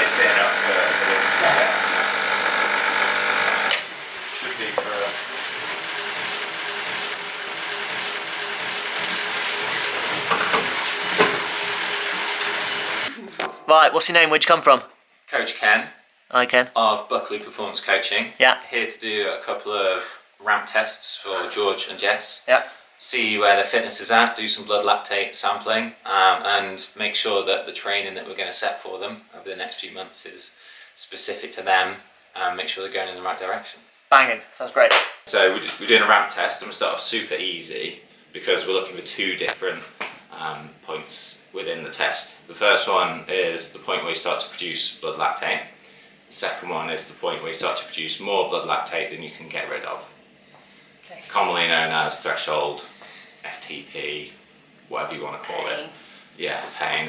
sitting up for this. Yeah. Should be for Right, what's your name? Where'd you come from? Coach Ken. Hi, Ken. Of Buckley Performance Coaching. Yeah. Here to do a couple of ramp tests for George and Jess. Yeah. See where their fitness is at, do some blood lactate sampling, and make sure that the training that we're going to set for them over the next few months is specific to them, and make sure they're going in the right direction. Banging. Sounds great. So we're doing a ramp test, and we'll start off super easy because we're looking for two different points within the test. The first one is the point where you start to produce blood lactate. The second one is the point where you start to produce more blood lactate than you can get rid of. Okay. Commonly known as threshold, FTP, whatever you want to call it. Yeah, pain.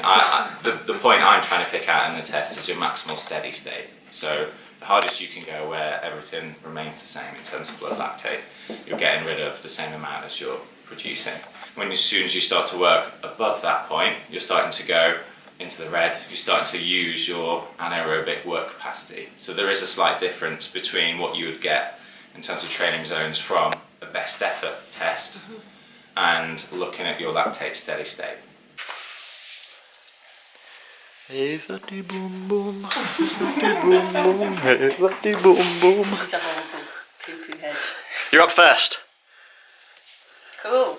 The point I'm trying to pick out in the test is your maximal steady state. So the hardest you can go where everything remains the same in terms of blood lactate. You're getting rid of the same amount as you're producing. As soon as you start to work above that point, you're starting to go into the red, you're starting to use your anaerobic work capacity. So there is a slight difference between what you would get in terms of training zones from a best effort test and looking at your lactate steady state. Hey, fatty boom boom, fatty boom boom, hey, fatty boom boom. He's a horrible poo-poo head. You're up first. Cool.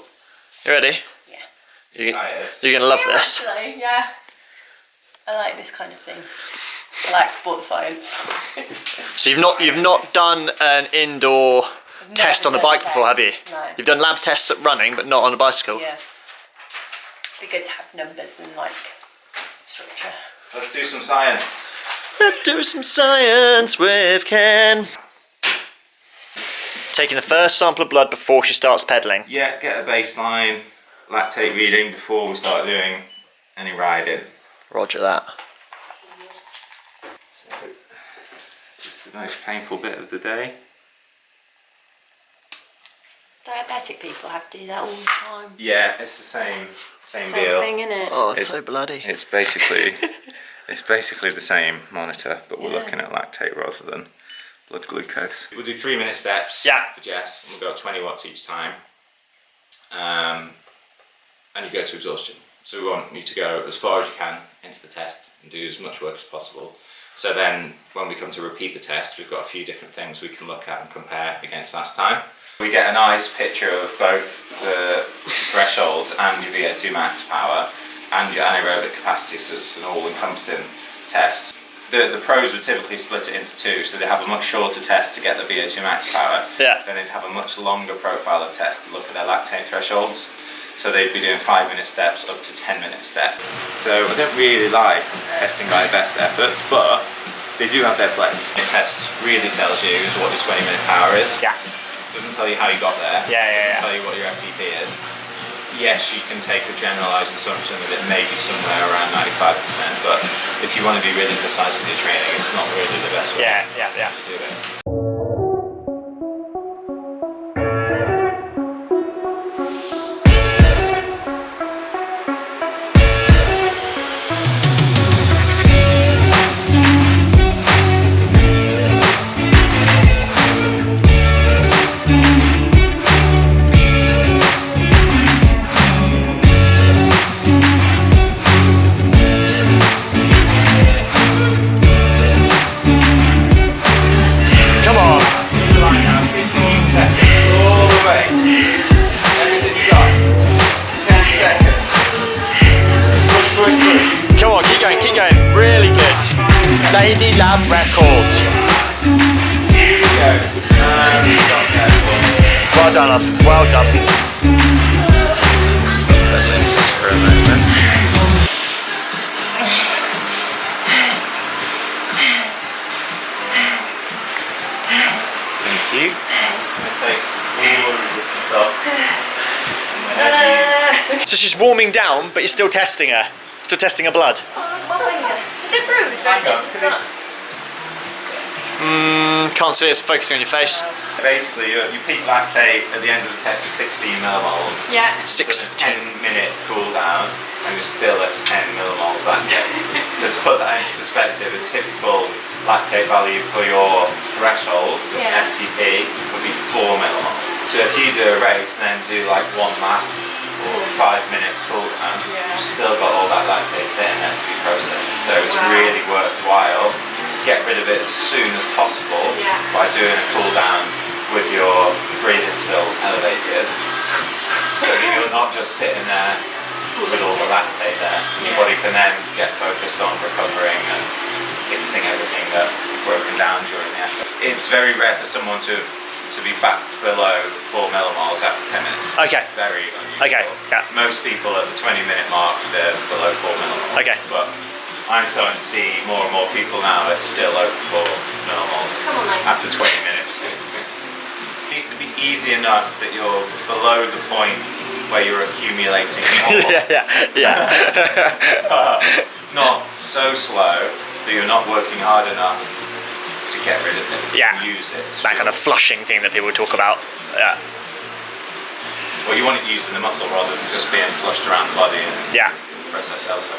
You ready? Yeah. You're gonna love this. Actually, yeah. I like this kind of thing. I like sports science. So you've not done an indoor test on the bike before, have you? No. You've done lab tests at running, but not on a bicycle. Yeah. Be good to have numbers and like structure. Let's do some science. Let's do some science with Ken. Taking the first sample of blood before she starts pedalling. Yeah, get a baseline lactate reading before we start doing any riding. Roger that. So, this is the most painful bit of the day. Diabetic people have to do that all the time. Yeah, it's the same Same deal. thing, isn't it? Oh, it's so bloody. It's basically the same monitor, but we're looking at lactate rather than blood glucose. We'll do 3-minute steps for Jess, and we'll go 20 watts each time. And you go to exhaustion. So we want you to go as far as you can into the test and do as much work as possible. So then when we come to repeat the test, we've got a few different things we can look at and compare against last time. We get a nice picture of both the thresholds and your VO2 max power and your anaerobic capacity, so it's an all-encompassing test. The pros would typically split it into two, so they have a much shorter test to get the VO2 max power, then they'd have a much longer profile of test to look at their lactate thresholds. So they'd be doing 5-minute steps up to 10-minute steps. So I don't really like testing by best efforts, but they do have their place. The test really tells you what your 20-minute power is. Yeah. It doesn't tell you how you got there. It doesn't tell you what your FTP is. Yes, you can take a generalised assumption that it may be somewhere around 95%, but if you want to be really precise with your training, it's not really the best way to do it. Lady Lab record. Well done, love. Well done. Stop pedaling just for a moment. Thank you. I'm just going to take all the resistance off. So she's warming down, but you're still testing her. Still testing her blood. Is it bruised or is it just not? Can't see it, it's focusing on your face. Basically, your peak lactate at the end of the test is 16 millimoles. Yeah. 10-minute cool down. and you're still at 10 millimoles lactate. So to put that into perspective, a typical lactate value for your threshold, FTP, would be 4 millimoles. So if you do a race and then do like 1 lap or 5 minutes cool down, you've still got all that lactate sitting there to be processed. So it's really worthwhile to get rid of it as soon as possible by doing a cool down with your breathing still elevated, so that you're not just sitting there with all the lactate there. Your body can then get focused on recovering and fixing everything that's broken down during the effort. It's very rare for someone to be back below 4 millimoles after 10 minutes. Okay. Very unusual. Okay. Yeah. Most people at the 20-minute mark, they're below 4 millimoles. Okay. But I'm starting to see more and more people now are still over 4 millimoles after 20 minutes. It used to be easy enough that you're below the point where you're accumulating more. Not so slow that you're not working hard enough to get rid of it. Use it. That kind of flushing thing that people talk about. Yeah. Well, you want it used in the muscle rather than just being flushed around the body and processed elsewhere.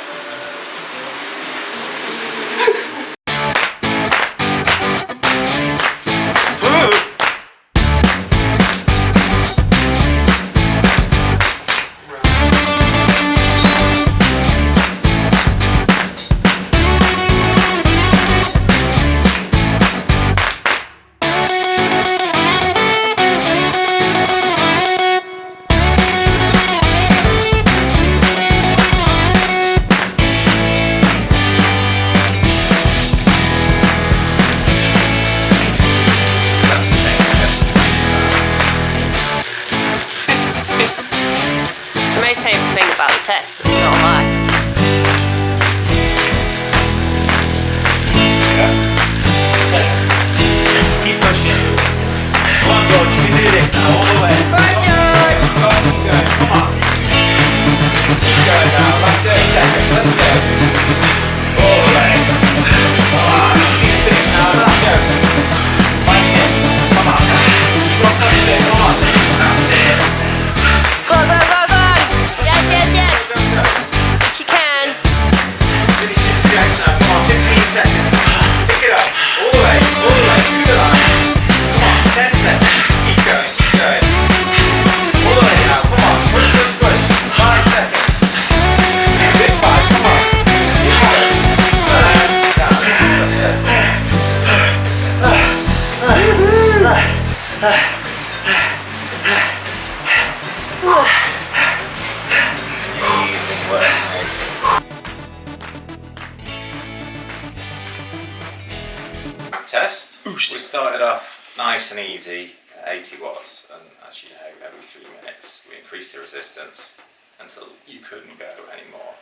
Test. We started off nice and easy at 80 watts, and as you know, every 3 minutes we increased the resistance until you couldn't go anymore.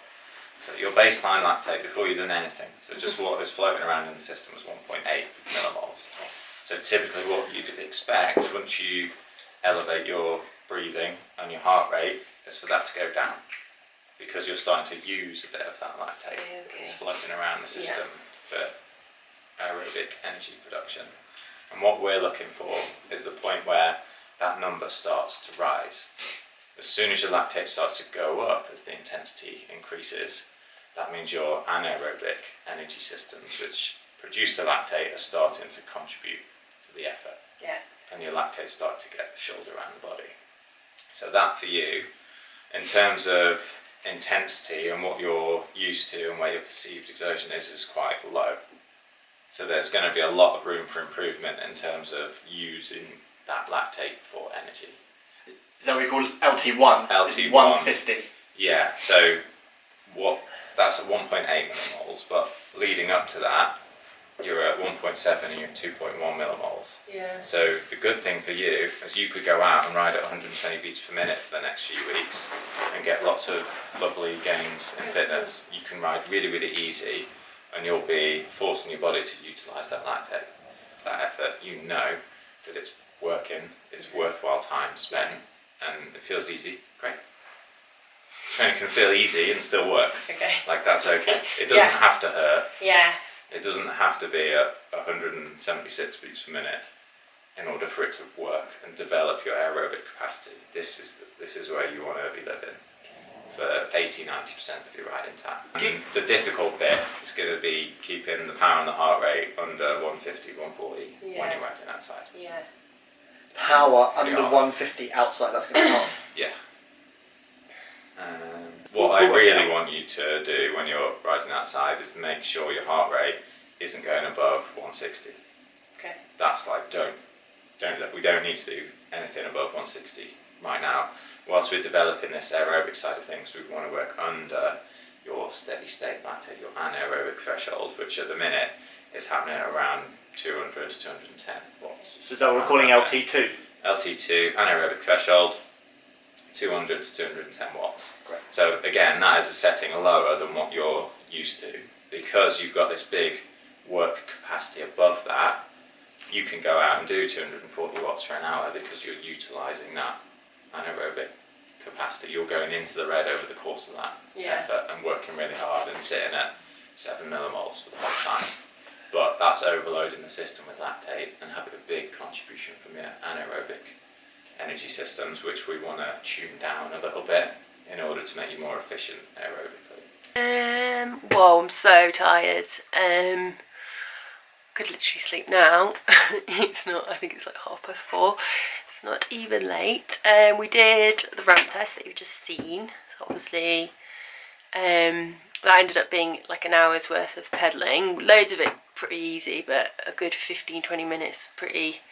So your baseline lactate before you've done anything, so just what was floating around in the system, was 1.8 millimoles. So typically what you'd expect once you elevate your breathing and your heart rate is for that to go down, because you're starting to use a bit of that lactate. It's floating around the system for aerobic energy production. And what we're looking for is the point where that number starts to rise. As soon as your lactate starts to go up as the intensity increases, that means your anaerobic energy systems, which produce the lactate, are starting to contribute to the effort. And your lactate starts to get the shoulder around the body. So that for you, in terms of intensity and what you're used to and where your perceived exertion is quite low. So there's going to be a lot of room for improvement in terms of using that lactate for energy. Is that what we call LT1? LT1. 150. Yeah, so that's at 1.8 millimoles, but leading up to that, you're at 1.7 and you're at 2.1 millimoles. So the good thing for you is you could go out and ride at 120 beats per minute for the next few weeks and get lots of lovely gains in fitness. You can ride really, really easy, and you'll be forcing your body to utilise that lactate. That effort, you know that it's working, it's worthwhile time spent, and it feels easy. Great. Training can feel easy and still work. Like, that's okay. It doesn't have to hurt. It doesn't have to be at 176 beats per minute in order for it to work and develop your aerobic capacity. This is where you want to be living. for 80-90% of your riding time. And the difficult bit is going to be keeping the power and the heart rate under 150, 140 when you're riding outside. Yeah. Power under 150 outside, that's going to be hard. Yeah. What I really want you to do when you're riding outside is make sure your heart rate isn't going above 160. Okay. That's like, we don't need to do anything above 160 right now. Whilst we're developing this aerobic side of things, we want to work under your steady state lactate, your anaerobic threshold, which at the minute is happening around 200 to 210 watts. So is that what we're calling LT2? LT2, anaerobic threshold, 200 to 210 watts. Great. So again, that is a setting lower than what you're used to. Because you've got this big work capacity above that, you can go out and do 240 watts for an hour because you're utilising that anaerobic capacity. You're going into the red over the course of that effort and working really hard and sitting at 7 millimoles for the whole time. But that's overloading the system with lactate and having a big contribution from your anaerobic energy systems, which we want to tune down a little bit in order to make you more efficient aerobically. Well, I'm so tired. Could literally sleep now. It's not, I think it's like 4:30. It's not even late. We did the ramp test that you've just seen. So obviously that ended up being like an hour's worth of pedalling. Loads of it pretty easy, but a good 15-20 minutes pretty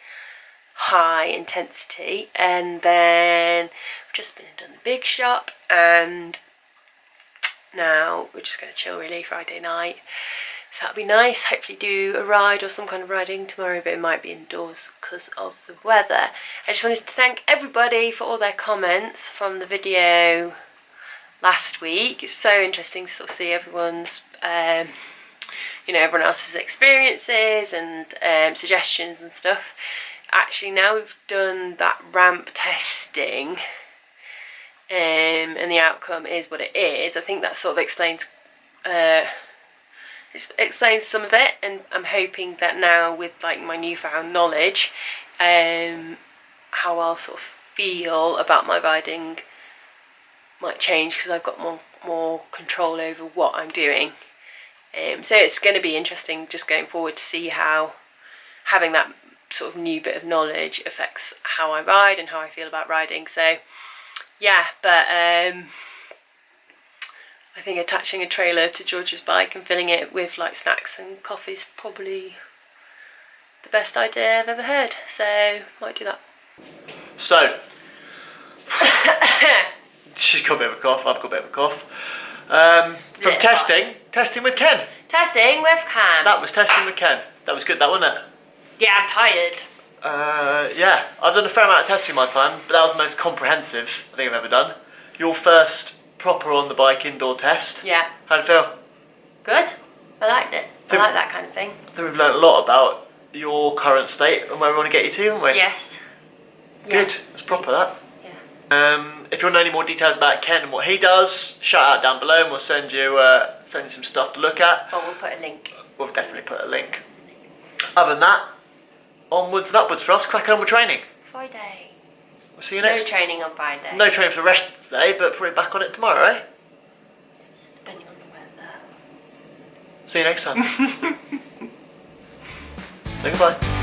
high intensity. And then we've just been and done the big shop, and now we're just going to chill really Friday night. So that'll be nice. Hopefully do a ride or some kind of riding tomorrow, but it might be indoors because of the weather. I just wanted to thank everybody for all their comments from the video last week. It's so interesting to sort of see everyone's, everyone else's experiences and suggestions and stuff. Actually, now we've done that ramp testing and the outcome is what it is, I think that sort of explains some of it, and I'm hoping that now with like my newfound knowledge, how I'll sort of feel about my riding might change because I've got more control over what I'm doing. So it's going to be interesting just going forward to see how having that sort of new bit of knowledge affects how I ride and how I feel about riding. So yeah, but I think attaching a trailer to George's bike and filling it with like snacks and coffee is probably the best idea I've ever heard. So might do that. So she's got a bit of a cough. I've got a bit of a cough. From testing with Ken. Testing with Ken. That was testing with Ken. That was good, that wasn't it? Yeah, I'm tired. Yeah, I've done a fair amount of testing in my time, but that was the most comprehensive I think I've ever done. Your first proper on the bike indoor test. Yeah. How'd it feel? Good. I liked it. I like that kind of thing. I think we've learned a lot about your current state and where we want to get you to, haven't we? Yes. Good. It's proper, that. Yeah. If you want to know any more details about Ken and what he does, shout out down below and we'll send you some stuff to look at. Or we'll put a link. We'll definitely put a link. Other than that, onwards and upwards for us, crack on with training. Friday. We'll see you next. No training on Friday. No training for the rest of the day, but probably back on it tomorrow, eh? Yes, depending on the weather. See you next time. Say goodbye.